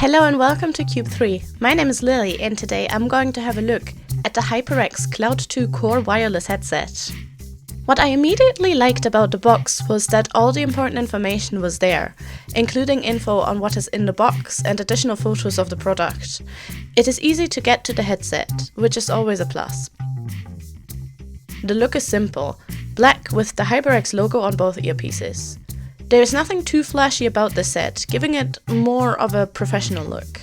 Hello and welcome to Cube 3. My name is Lilly and today I'm going to have a look at the HyperX Cloud 2 Core wireless headset. What I immediately liked about the box was that all the important information was there, including info on what is in the box and additional photos of the product. It is easy to get to the headset, which is always a plus. The look is simple, black with the HyperX logo on both earpieces. There is nothing too flashy about this set, giving it more of a professional look.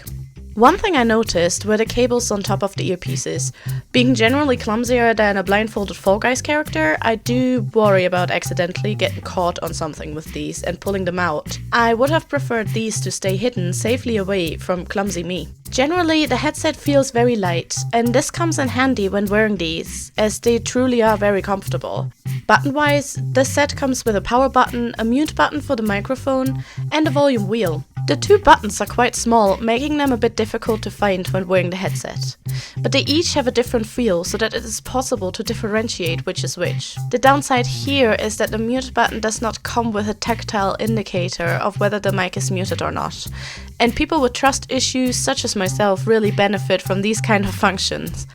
One thing I noticed were the cables on top of the earpieces. Being generally clumsier than a blindfolded Fall Guys character, I do worry about accidentally getting caught on something with these and pulling them out. I would have preferred these to stay hidden safely away from clumsy me. Generally, the headset feels very light, and this comes in handy when wearing these, as they truly are very comfortable. Button-wise, this set comes with a power button, a mute button for the microphone, and a volume wheel. The two buttons are quite small, making them a bit difficult to find when wearing the headset. But they each have a different feel, so that it is possible to differentiate which is which. The downside here is that the mute button does not come with a tactile indicator of whether the mic is muted or not. And people with trust issues, such as myself, really benefit from these kind of functions.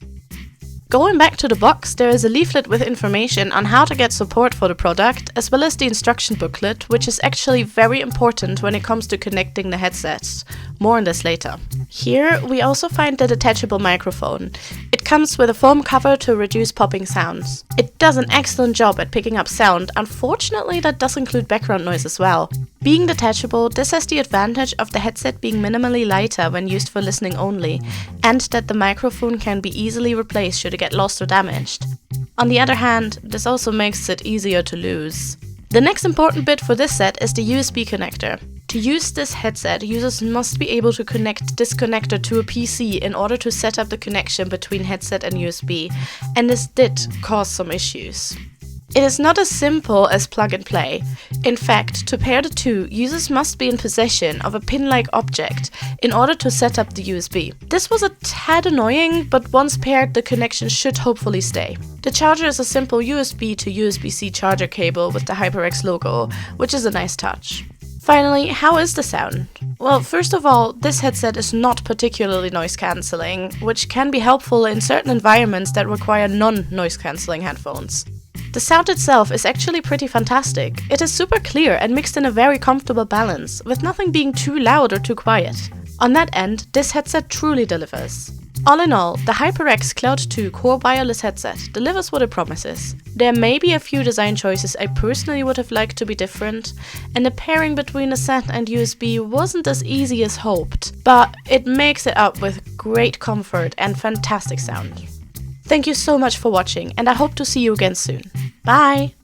Going back to the box, there is a leaflet with information on how to get support for the product, as well as the instruction booklet, which is actually very important when it comes to connecting the headsets. More on this later. Here we also find the detachable microphone. It comes with a foam cover to reduce popping sounds. It does an excellent job at picking up sound, unfortunately that does include background noise as well. Being detachable, this has the advantage of the headset being minimally lighter when used for listening only, and that the microphone can be easily replaced should it get lost or damaged. On the other hand, this also makes it easier to lose. The next important bit for this set is the USB connector. To use this headset, users must be able to connect this connector to a PC in order to set up the connection between headset and USB, and this did cause some issues. It is not as simple as plug and play. In fact, to pair the two, users must be in possession of a pin-like object in order to set up the USB. This was a tad annoying, but once paired, the connection should hopefully stay. The charger is a simple USB to USB-C charger cable with the HyperX logo, which is a nice touch. Finally, how is the sound? Well, first of all, this headset is not particularly noise cancelling, which can be helpful in certain environments that require non-noise cancelling headphones. The sound itself is actually pretty fantastic. It is super clear and mixed in a very comfortable balance, with nothing being too loud or too quiet. On that end, this headset truly delivers. All in all, the HyperX Cloud 2 Core wireless headset delivers what it promises. There may be a few design choices I personally would have liked to be different, and the pairing between a set and USB wasn't as easy as hoped, but it makes it up with great comfort and fantastic sound. Thank you so much for watching, and I hope to see you again soon. Bye!